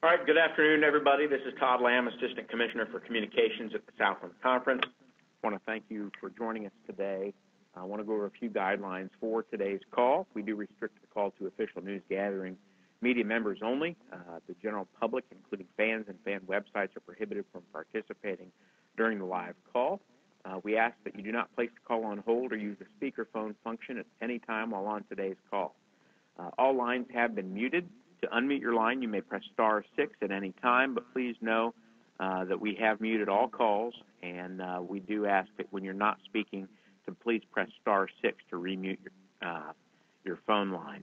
All right, good afternoon, everybody. This is Todd Lamb, Assistant Commissioner for Communications at the Southland Conference. I want to thank you for joining us today. I want to go over a few guidelines for today's call. We do restrict the call to official news gathering media members only. The general public, including fans and fan websites, are prohibited from participating during the live call. We ask that you do not place the call on hold or use the speakerphone function at any time while on today's call. All lines have been muted. To unmute your line, you may press star 6 at any time, but please know that we have muted all calls, and we do ask that when you're not speaking to please press star 6 to remute your phone line.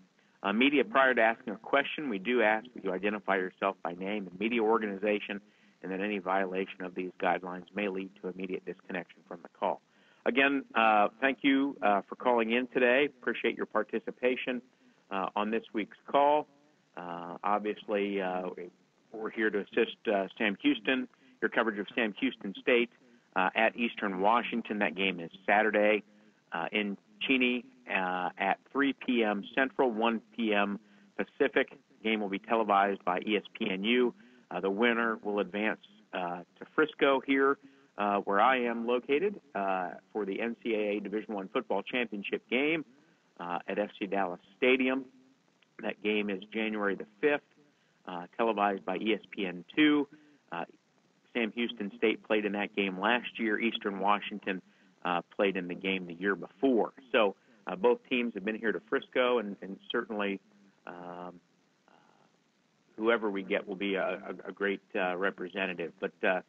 Media, prior to asking a question, we do ask that you identify yourself by name and media organization, and that any violation of these guidelines may lead to immediate disconnection from the call. Again, thank you for calling in today. Appreciate your participation on this week's call. Obviously, we're here to assist Sam Houston, your coverage of Sam Houston State at Eastern Washington. That game is Saturday in Cheney at 3 p.m. Central, 1 p.m. Pacific. The game will be televised by ESPNU. The winner will advance to Frisco here, where I am located, for the NCAA Division I football championship game at FC Dallas Stadium. That game is January the 5th, televised by ESPN2. Sam Houston State played in that game last year. Eastern Washington played in the game the year before. So both teams have been here to Frisco, and certainly whoever we get will be a great representative. But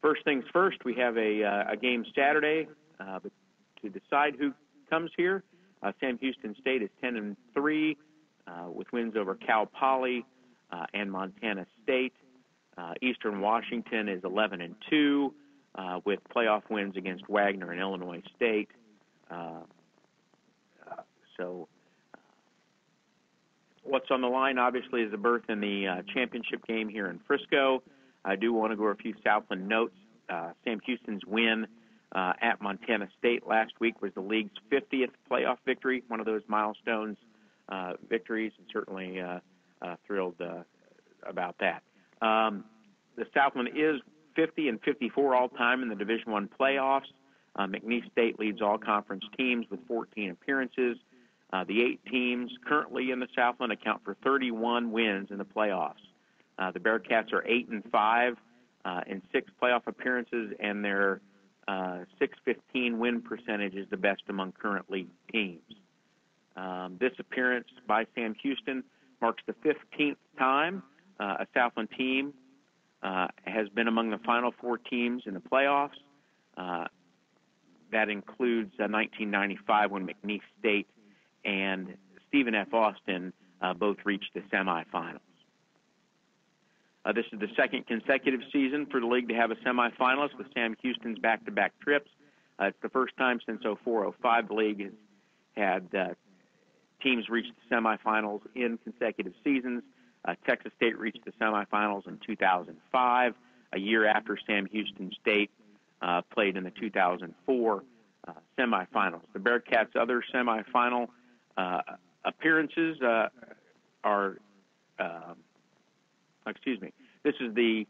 first things first, we have a game Saturday to decide who comes here. Sam Houston State is 10-3 with wins over Cal Poly and Montana State. Eastern Washington is 11-2 with playoff wins against Wagner and Illinois State. So what's on the line, obviously, is a berth in the championship game here in Frisco. I do want to go over a few Southland notes. Sam Houston's win at Montana State last week was the league's 50th playoff victory, one of those milestones victories, and certainly thrilled about that. The Southland is 50-54 all-time in the Division I playoffs. McNeese State leads all conference teams with 14 appearances. The 8 teams currently in the Southland account for 31 wins in the playoffs. The Bearkats are 8-5 in 6 playoff appearances, and their .615 win percentage is the best among current league teams. This appearance by Sam Houston marks the 15th time a Southland team has been among the final 4 teams in the playoffs. That includes 1995 when McNeese State and Stephen F. Austin both reached the semifinals. This is the second consecutive season for the league to have a semifinalist with Sam Houston's back-to-back trips. It's the first time since 04-05 the league has had teams reach the semifinals in consecutive seasons. Texas State reached the semifinals in 2005, a year after Sam Houston State played in the 2004 semifinals. The Bearkats' other semifinal appearances this is the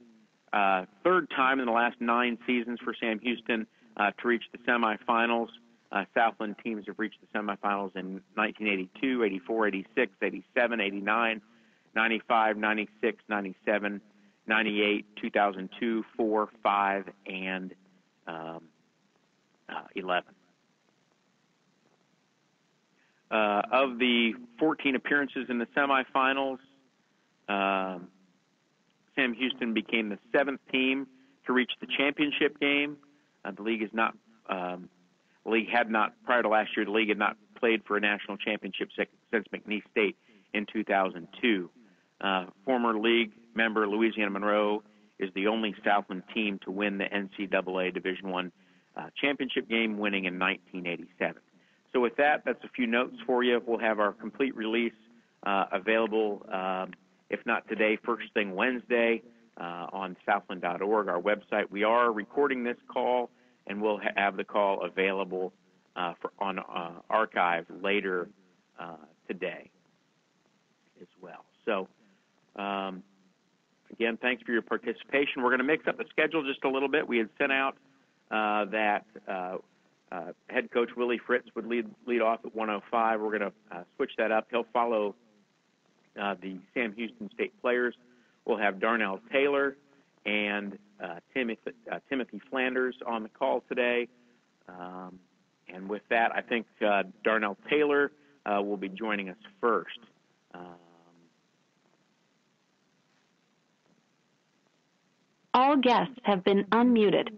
third time in the last 9 seasons for Sam Houston to reach the semifinals. Southland teams have reached the semifinals in 1982, 84, 86, 87, 89, 95, 96, 97, 98, 2002, 4, 5, and 11. Of the 14 appearances in the semifinals, Sam Houston became the 7th team to reach the championship game. The league is not. The league had not, prior to last year, the league had not played for a national championship since McNeese State in 2002. Former league member Louisiana Monroe is the only Southland team to win the NCAA Division I championship game, winning in 1987. So with that, that's a few notes for you. We'll have our complete release available, if not today, first thing Wednesday on southland.org, our website. We are recording this call, and we'll have the call available on archive later today as well. So Again, thanks for your participation. We're going to mix up the schedule just a little bit. We had sent out that head coach Willie Fritz would lead off at 1:05. We're going to switch that up. He'll follow the Sam Houston State players. We'll have Darnell Taylor and Timothy Flanders on the call today. And with that, I think Darnell Taylor will be joining us first. All guests have been unmuted.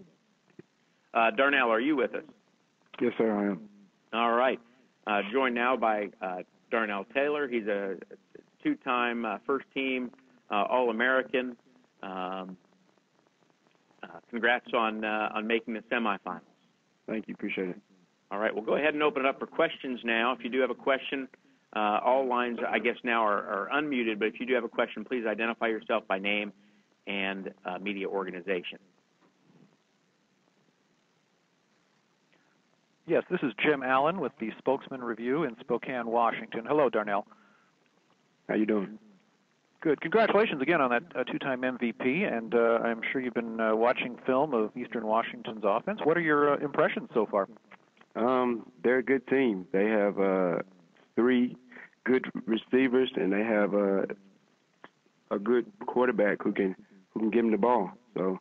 Darnell, are you with us? Yes, sir, I am. All right. Joined now by Darnell Taylor. He's a two-time first-team All-American. Congrats on making the semifinals. Thank you. Appreciate it. All right. We'll go ahead and open it up for questions now. If you do have a question, all lines, I guess, now are unmuted, but if you do have a question, please identify yourself by name and media organization. Yes, this is Jim Allen with the Spokesman Review in Spokane, Washington. Hello, Darnell. How you doing? Good. Congratulations again on that two-time MVP, and I'm sure you've been watching film of Eastern Washington's offense. What are your impressions so far? They're a good team. They have 3 good receivers, and they have a good quarterback who can give them the ball. So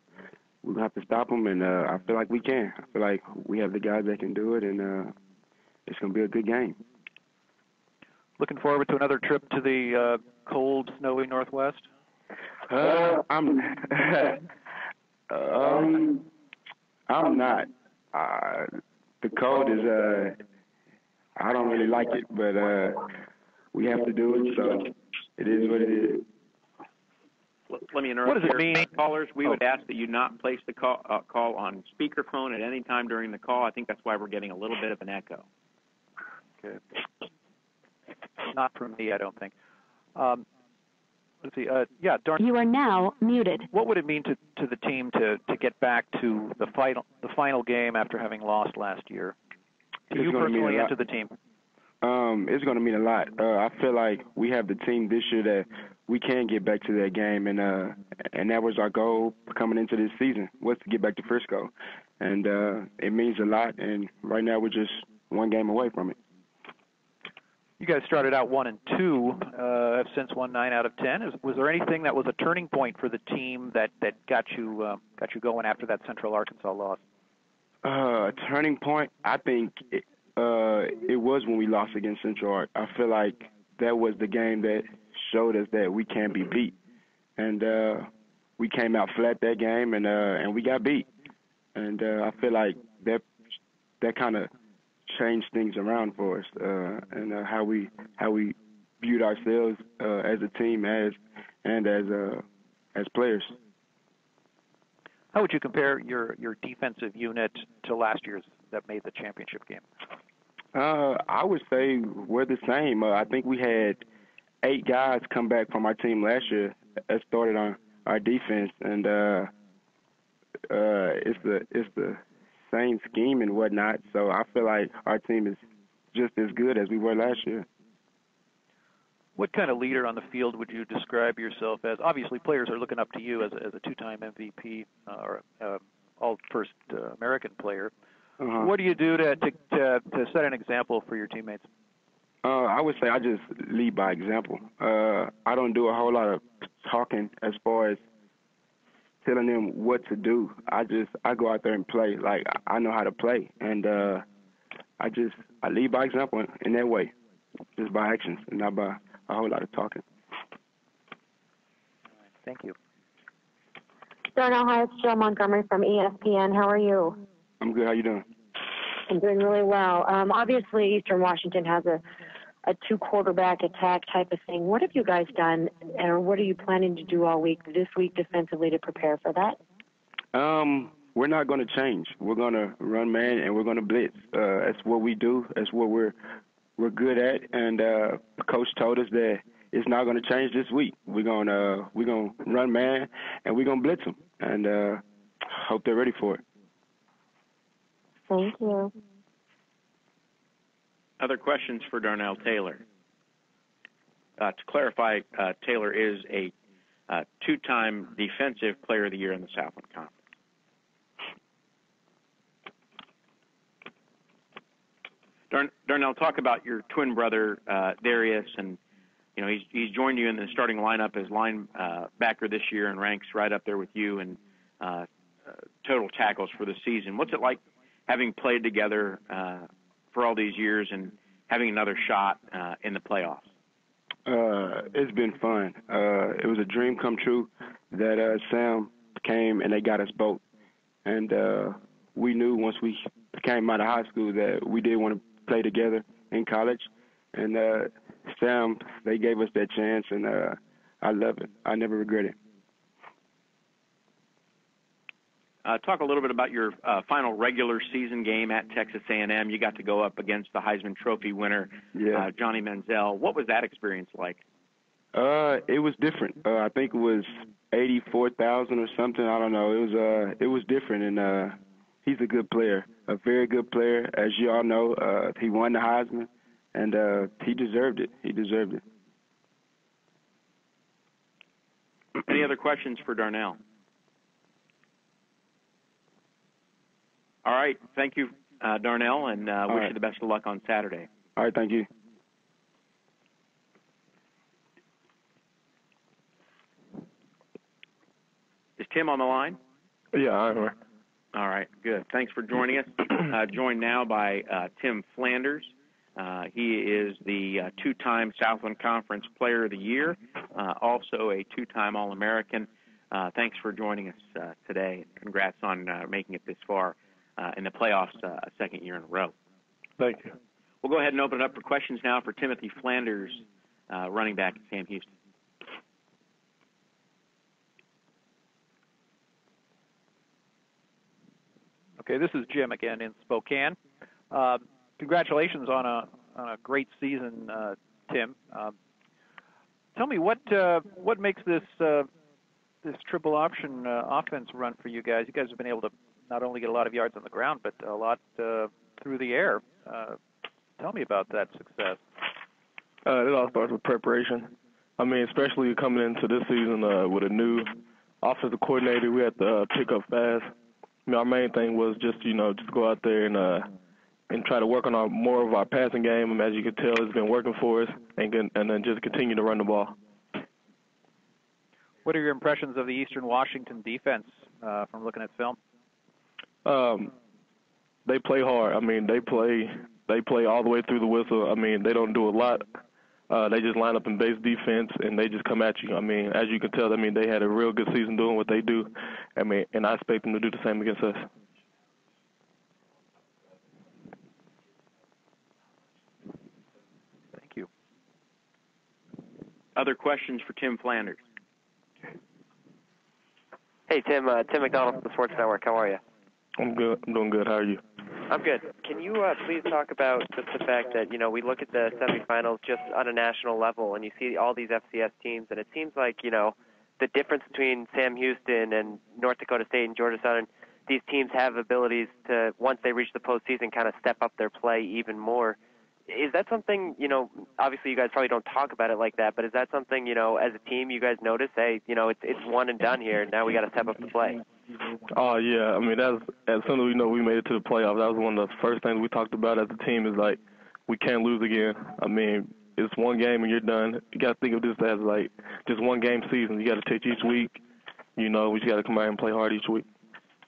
we'll have to stop them, and I feel like we can. I feel like we have the guys that can do it, and it's going to be a good game. Looking forward to another trip to the cold, snowy Northwest? I'm not. The cold is, I don't really like it, but we have to do it, so it is what it is. Let me interrupt. What does it mean? Callers, we would ask that you not place the call on speakerphone at any time during the call. I think that's why we're getting a little bit of an echo. Okay. Not from me, I don't think. Let's see. Yeah, Darnell. You are now muted. What would it mean to the team to get back to the final game after having lost last year? To you personally and to the team? It's going to mean a lot. I feel like we have the team this year that we can get back to that game, and that was our goal coming into this season, was to get back to Frisco. And it means a lot, and right now we're just one game away from it. You guys started out 1-2, have since won 9 out of 10. Was there anything that was a turning point for the team that got you going after that Central Arkansas loss? A turning point, I think it was when we lost against Central Ark. I feel like that was the game that showed us that we can be beat, and we came out flat that game, and we got beat. And I feel like that kind of changed things around for us, and how we viewed ourselves as a team as players. How would you compare your defensive unit to last year's that made the championship game? I would say we're the same. I think we had 8 guys come back from our team last year that started on our defense, and it's the same scheme and whatnot. So I feel like our team is just as good as we were last year. What kind of leader on the field would you describe yourself as? Obviously, players are looking up to you as a two-time MVP or all-first American player. Uh-huh. What do you do to set an example for your teammates? I would say I just lead by example. I don't do a whole lot of talking as far as telling them what to do. I go out there and play. Like, I know how to play, and I lead by example in that way, just by actions and not by a whole lot of talking. Thank you. Darnell, hi, it's Joe Montgomery from ESPN. How are you? I'm good. How you doing? I'm doing really well. Obviously, Eastern Washington has a 2-quarterback attack type of thing. What have you guys done, or what are you planning to do all week, this week defensively, to prepare for that? We're not going to change. We're going to run man, and we're going to blitz. That's what we do. That's what we're good at. And the coach told us that it's not going to change this week. We're going to run man, and we're going to blitz them, and hope they're ready for it. Thank you. Other questions for Darnell Taylor? To clarify, Taylor is a two-time Defensive Player of the Year in the Southland Conference. Darnell, talk about your twin brother Darius, and he's joined you in the starting lineup as linebacker this year and ranks right up there with you in total tackles for the season. What's it like having played together for all these years and having another shot in the playoffs? It's been fun. It was a dream come true that Sam came and they got us both. And we knew once we came out of high school that we did want to play together in college. And Sam, they gave us that chance, and I love it. I never regret it. Talk a little bit about your final regular season game at Texas A&M. You got to go up against the Heisman Trophy winner, Johnny Manziel. What was that experience like? It was different. I think it was 84,000 or something. I don't know. It was different, and he's a good player, a very good player. As you all know, he won the Heisman, and he deserved it. He deserved it. Any other questions for Darnell? All right. Thank you, Darnell, and wish you the best of luck on Saturday. All right. Thank you. Is Tim on the line? Yeah, I'm here. All right. Good. Thanks for joining us. Joined now by Tim Flanders. He is the two-time Southland Conference Player of the Year, also a two-time All-American. Thanks for joining us today. Congrats on making it this far in the playoffs a second year in a row. Thank you. We'll go ahead and open it up for questions now for Timothy Flanders, running back at Sam Houston. Okay, this is Jim again in Spokane. Congratulations on a great season, Tim. Tell me what makes this triple option offense run for you guys. You guys have been able to not only get a lot of yards on the ground, but a lot through the air. Tell me about that success. It all starts with preparation. I mean, especially coming into this season with a new offensive coordinator, we had to pick up fast. I mean, our main thing was just go out there and try to work on more of our passing game. And as you can tell, it's been working for us, and then just continue to run the ball. What are your impressions of the Eastern Washington defense from looking at film? They play hard. I mean, they play all the way through the whistle. I mean, they don't do a lot. They just line up in base defense, and they just come at you. I mean, as you can tell, I mean, they had a real good season doing what they do. I mean, and I expect them to do the same against us. Thank you. Other questions for Tim Flanders? Hey, Tim. Tim McDonald from the Sports Network. How are you? I'm good. I'm doing good. How are you? I'm good. Can you please talk about just the fact that, we look at the semifinals just on a national level, and you see all these FCS teams, and it seems like, the difference between Sam Houston and North Dakota State and Georgia Southern, these teams have abilities to, once they reach the postseason, kind of step up their play even more. Is that something, obviously you guys probably don't talk about it like that, but is that something, as a team you guys notice, hey, it's one and done here, now we got to step up the play? Oh, yeah. I mean, as soon as we made it to the playoffs, that was one of the first things we talked about as a team is, like, we can't lose again. I mean, it's one game and you're done. You got to think of this as, like, just one game season. You got to take each week. We just got to come out and play hard each week.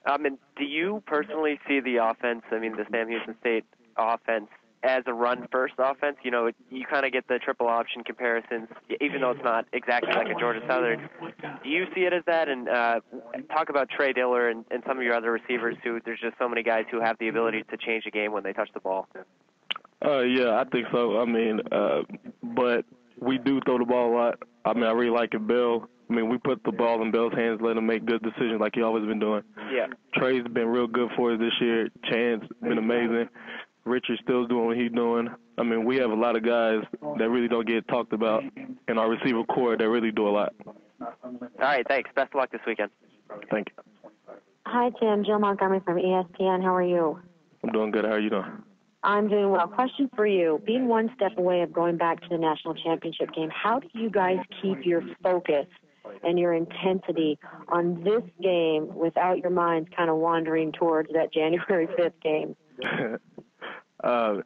And do you personally see the offense, the Sam Houston State offense, as a run-first offense? You kind of get the triple option comparisons, even though it's not exactly like a Georgia Southern. Do you see it as that? And talk about Trey Diller and some of your other receivers who there's just so many guys who have the ability to change a game when they touch the ball. Yeah, I think so. I mean, but we do throw the ball a lot. I mean, I really like it, Bill. I mean, we put the ball in Bell's hands, let him make good decisions like he's always been doing. Yeah. Trey's been real good for us this year. Chance been amazing. Richard's still doing what he's doing. I mean, we have a lot of guys that really don't get talked about in our receiver core that really do a lot. All right, thanks. Best of luck this weekend. Thank you. Hi, Tim. Jill Montgomery from ESPN. How are you? I'm doing good. How are you doing? I'm doing well. Question for you. Being one step away of going back to the national championship game, how do you guys keep your focus and your intensity on this game without your minds kind of wandering towards that January 5th game? I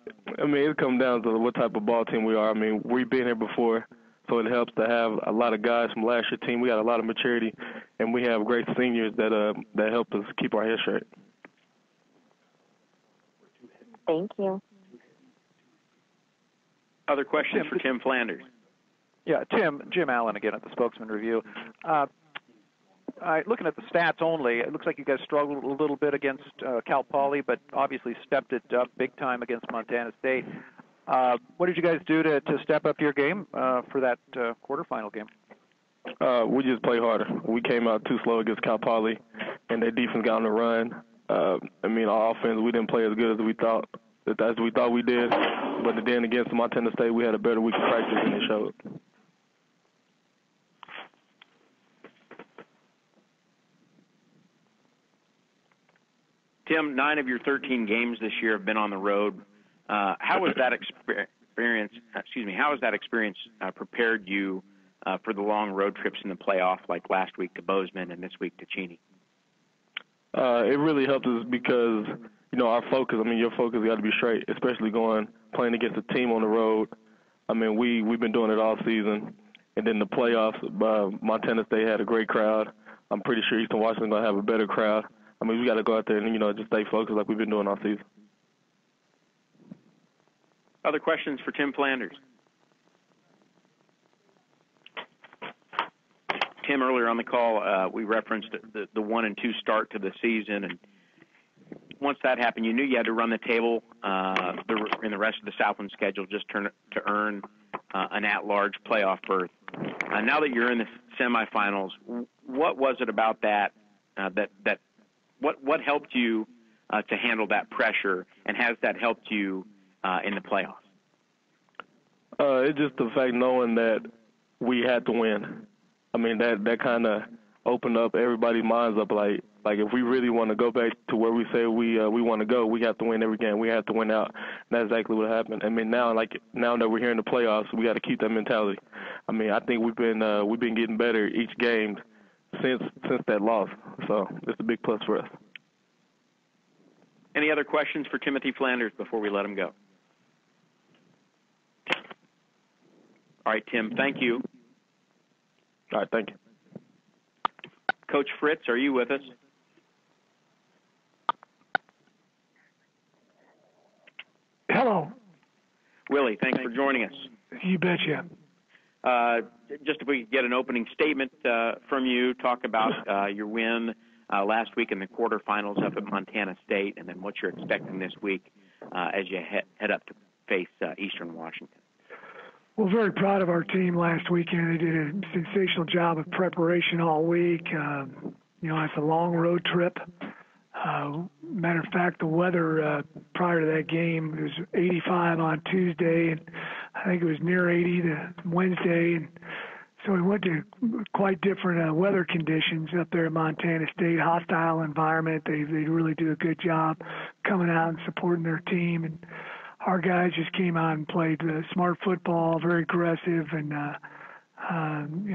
mean, it comes down to what type of ball team we are. I mean, we've been here before, so it helps to have a lot of guys from last year's team. We got a lot of maturity, and we have great seniors that help us keep our heads straight. Thank you. Other questions for Tim Flanders? Yeah, Jim Allen again at the Spokesman Review. Looking at the stats only, it looks like you guys struggled a little bit against Cal Poly, but obviously stepped it up big time against Montana State. What did you guys do to step up your game for that quarterfinal game? We just played harder. We came out too slow against Cal Poly, and their defense got on the run. I mean, our offense, we didn't play as good as we thought we did. But then against Montana State, we had a better week of practice, and it showed. Tim, 9 of your 13 games this year have been on the road. How was that experience? How has that experience prepared you for the long road trips in the playoff, like last week to Bozeman and this week to Cheney? It really helped us because, our focus. I mean, your focus got to be straight, especially playing against a team on the road. I mean, we've been doing it all season, and then the playoffs. Montana State had a great crowd. I'm pretty sure Eastern Washington's gonna have a better crowd. I mean, we got to go out there and, just stay focused like we've been doing all season. Other questions for Tim Flanders? Tim, earlier on the call, we referenced the 1-2 start to the season, and once that happened, you knew you had to run the table in the rest of the Southland schedule just to earn an at-large playoff berth. Now that you're in the semifinals, what was it about that what helped you to handle that pressure, and has that helped you in the playoffs? It's just the fact knowing that we had to win. I mean, that kind of opened up everybody's minds up. Like if we really want to go back to where we say we want to go, we have to win every game. We have to win out. And that's exactly what happened. I mean, now that we're here in the playoffs, we got to keep that mentality. I mean, I think we've been getting better each game since that loss. So it's a big plus for us. Any other questions for Timothy Flanders before we let him go? All right, Tim, thank you. All right, thank you. Coach Fritz, are you with us? Hello. Willie, thanks for joining us. You betcha. Just if we could get an opening statement from you, talk about your win last week in the quarterfinals up at Montana State, and then what you're expecting this week as you head up to face Eastern Washington. Well, very proud of our team last weekend. They did a sensational job of preparation all week. It's a long road trip. Matter of fact, the weather prior to that game, it was 85 on Tuesday, and I think it was near 80 the Wednesday. And so we went to quite different weather conditions up there at Montana State, hostile environment. They really do a good job coming out and supporting their team. And our guys just came out and played smart football, very aggressive, and we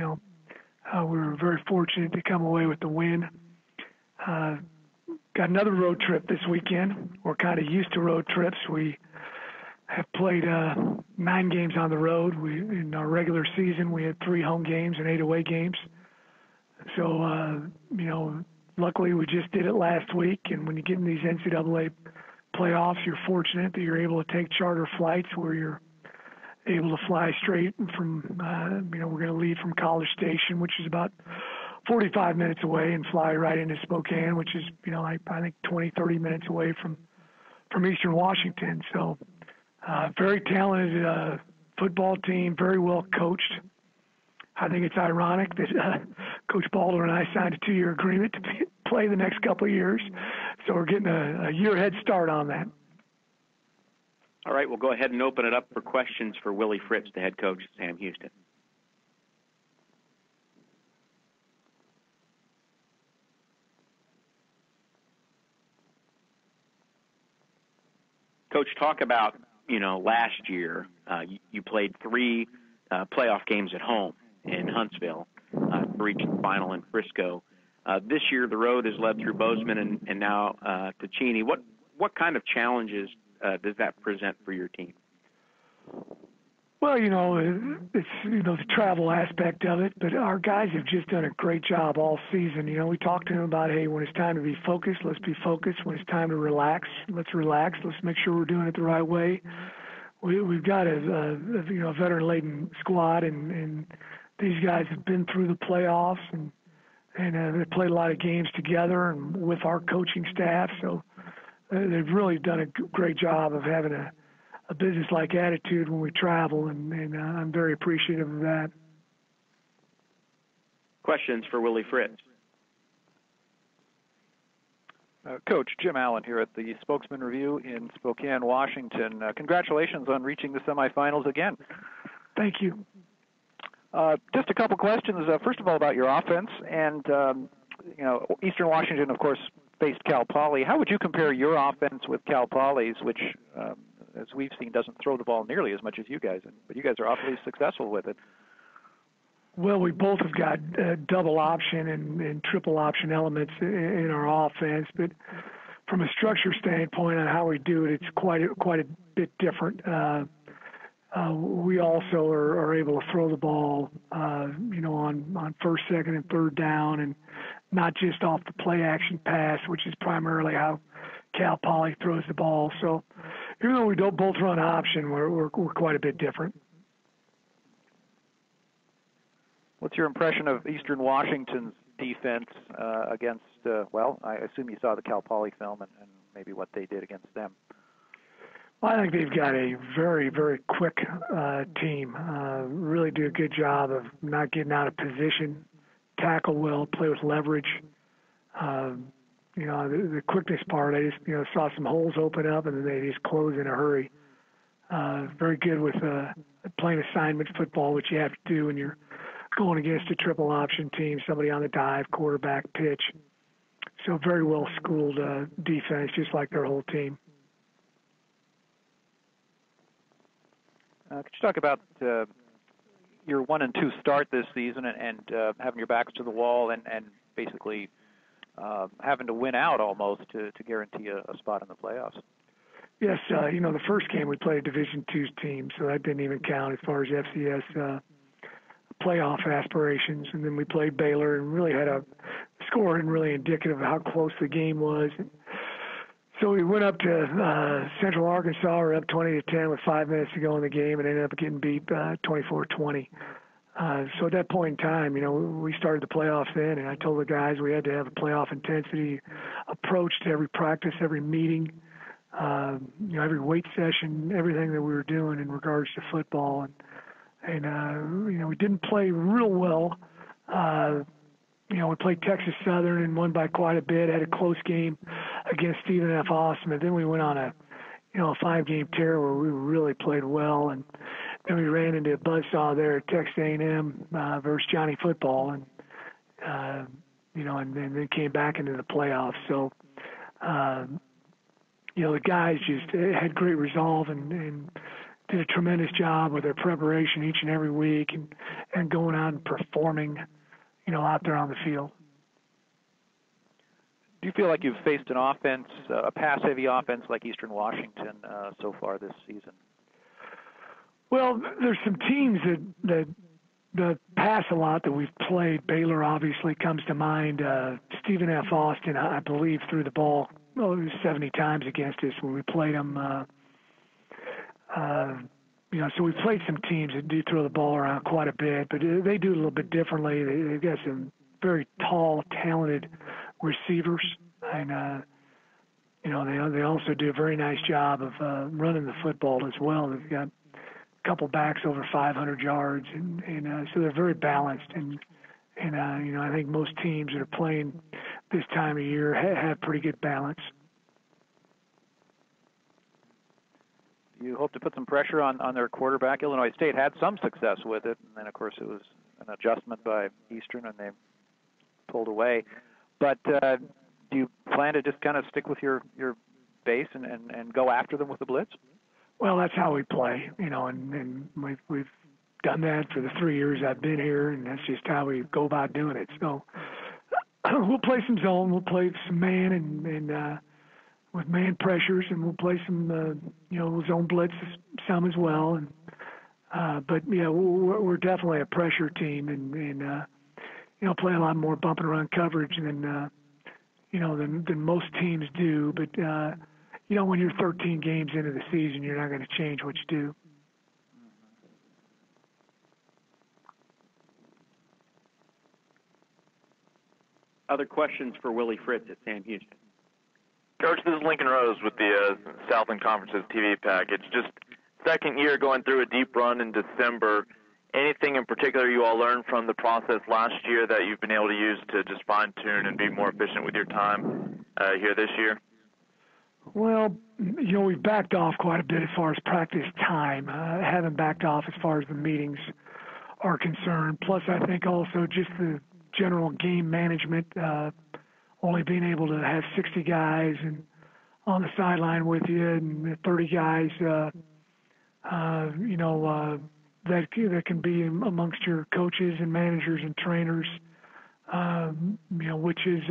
were very fortunate to come away with the win. Got another road trip this weekend. We're kind of used to road trips. We have played 9 games on the road. In our regular season, we had 3 home games and 8 away games. So, luckily we just did it last week. And when you get in these NCAA playoffs, you're fortunate that you're able to take charter flights where you're able to fly straight from, we're going to leave from College Station, which is about 45 minutes away, and fly right into Spokane, which is, I think 20, 30 minutes away from Eastern Washington. So very talented football team, very well coached. I think it's ironic that Coach Balder and I signed a 2-year agreement to play the next couple of years. So we're getting a year head start on that. All right, we'll go ahead and open it up for questions for Willie Fritz, the head coach at Sam Houston. Coach, talk about, last year you played 3 playoff games at home, in Huntsville to reach the final in Frisco. This year, the road is led through Bozeman and now to Cheney. What kind of challenges does that present for your team? Well, it's, the travel aspect of it, but our guys have just done a great job all season. We talked to them about, hey, when it's time to be focused, let's be focused. When it's time to relax, let's relax. Let's make sure we're doing it the right way. We've got a veteran-laden squad, and these guys have been through the playoffs, and they've played a lot of games together and with our coaching staff. So they've really done a great job of having a business-like attitude when we travel, and I'm very appreciative of that. Questions for Willie Fritz? Coach, Jim Allen here at the Spokesman Review in Spokane, Washington. Congratulations on reaching the semifinals again. Thank you. Just a couple questions. First of all, about your offense. And, Eastern Washington, of course, faced Cal Poly. How would you compare your offense with Cal Poly's, which, as we've seen, doesn't throw the ball nearly as much as you guys, but you guys are awfully successful with it? Well, we both have got double option and triple option elements in our offense, but from a structure standpoint on how we do it, it's quite a bit different. We also are able to throw the ball, on first, second, and third down, and not just off the play action pass, which is primarily how Cal Poly throws the ball. So even though we don't both run option, we're quite a bit different. What's your impression of Eastern Washington's defense against, I assume you saw the Cal Poly film and maybe what they did against them. Well, I think they've got a very, very quick team. Really do a good job of not getting out of position, tackle well, play with leverage. The quickness part, I just, saw some holes open up and then they just close in a hurry. Very good with playing assignment football, which you have to do when you're going against a triple option team, somebody on the dive, quarterback, pitch. So very well schooled defense, just like their whole team. Could you talk about your 1-2 start this season and having your backs to the wall and basically having to win out almost to guarantee a spot in the playoffs? Yes, the first game we played a Division II team, so that didn't even count as far as FCS playoff aspirations. And then we played Baylor and really had a score and really indicative of how close the game was. So we went up to Central Arkansas. We're up 20-10 with 5 minutes to go in the game, and ended up getting beat 24-20. So at that point in time, we started the playoffs then, and I told the guys we had to have a playoff intensity approach to every practice, every meeting, every weight session, everything that we were doing in regards to football. And we didn't play real well. We played Texas Southern and won by quite a bit, had a close game against Stephen F. Austin, but then we went on a 5-game tear where we really played well, and then we ran into a buzzsaw there at Texas A&M versus Johnny Football, and and then came back into the playoffs. So, the guys just had great resolve and did a tremendous job with their preparation each and every week and going out and performing, out there on the field. Do you feel like you've faced an offense, a pass-heavy offense like Eastern Washington so far this season? Well, there's some teams that pass a lot that we've played. Baylor obviously comes to mind. Stephen F. Austin, I believe, threw the ball 70 times against us when we played them. So we've played some teams that do throw the ball around quite a bit, but they do it a little bit differently. They've got some very tall, talented receivers, and they also do a very nice job of running the football as well. They've got a couple backs over 500 yards, and so they're very balanced. And I think most teams that are playing this time of year have pretty good balance. You hope to put some pressure on their quarterback. Illinois State had some success with it, and then, of course, it was an adjustment by Eastern, and they pulled away. But do you plan to just kind of stick with your base and go after them with the blitz? Well, that's how we play, and we've done that for the 3 years I've been here, and that's just how we go about doing it. So we'll play some zone, we'll play some man, and with man pressures, and we'll play some zone blitz some as well. And but yeah, we're definitely a pressure team, and play a lot more bump and run coverage than most teams do. But when you're 13 games into the season, you're not going to change what you do. Other questions for Willie Fritz at Sam Houston? Coach, this is Lincoln Rose with the Southland Conference's TV package. Just second year going through a deep run in December. Anything in particular you all learned from the process last year that you've been able to use to just fine-tune and be more efficient with your time here this year? Well, we've backed off quite a bit as far as practice time. Haven't backed off as far as the meetings are concerned. Plus, I think also just the general game management, only being able to have 60 guys and on the sideline with you and 30 guys, that can be amongst your coaches and managers and trainers, which is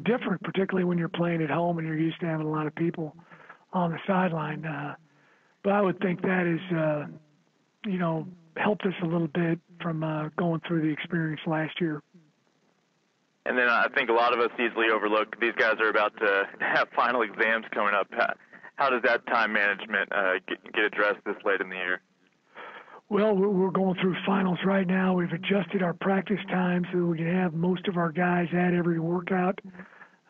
different, particularly when you're playing at home and you're used to having a lot of people on the sideline. But I would think that is, helped us a little bit from going through the experience last year. And then I think a lot of us easily overlook these guys are about to have final exams coming up. How does that time management get addressed this late in the year? Well, we're going through finals right now. We've adjusted our practice time so we can have most of our guys at every workout.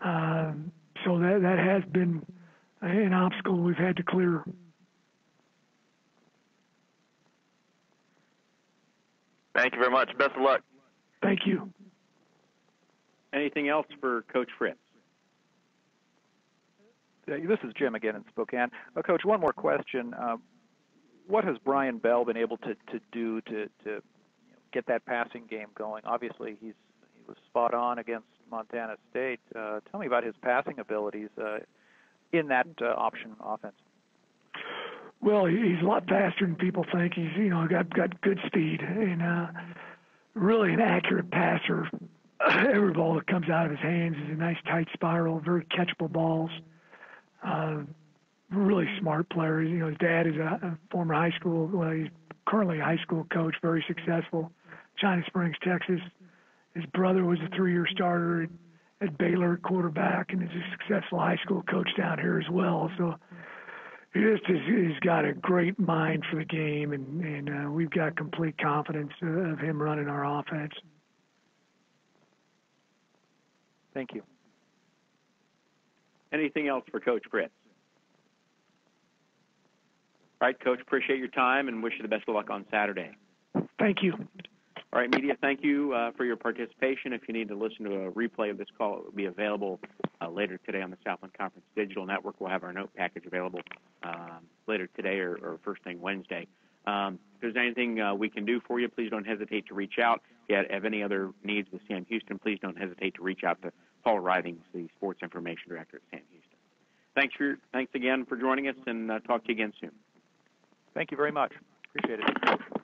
So that has been an obstacle we've had to clear. Thank you very much. Best of luck. Thank you. Anything else for Coach Fritz? This is Jim again in Spokane. Coach, one more question. What has Brian Bell been able to do to get that passing game going? Obviously, he was spot on against Montana State. Tell me about his passing abilities in that option offense. Well, he's a lot faster than people think. He's got good speed and really an accurate passer. Every ball that comes out of his hands is a nice tight spiral, very catchable balls. Really smart player. His dad is a former high school, he's currently a high school coach, very successful, China Springs, Texas. His brother was a 3-year starter at Baylor at quarterback and is a successful high school coach down here as well. So he's got a great mind for the game, and we've got complete confidence of him running our offense. Thank you. Anything else for Coach Fritz? All right, Coach, appreciate your time and wish you the best of luck on Saturday. Thank you. All right, media, thank you for your participation. If you need to listen to a replay of this call, it will be available later today on the Southland Conference Digital Network. We'll have our note package available later today or first thing Wednesday. If there's anything we can do for you, please don't hesitate to reach out. If you have any other needs with Sam Houston, please don't hesitate to reach out to Paul Rithings, the Sports Information Director at Sam Houston. Thanks again for joining us, and talk to you again soon. Thank you very much. Appreciate it.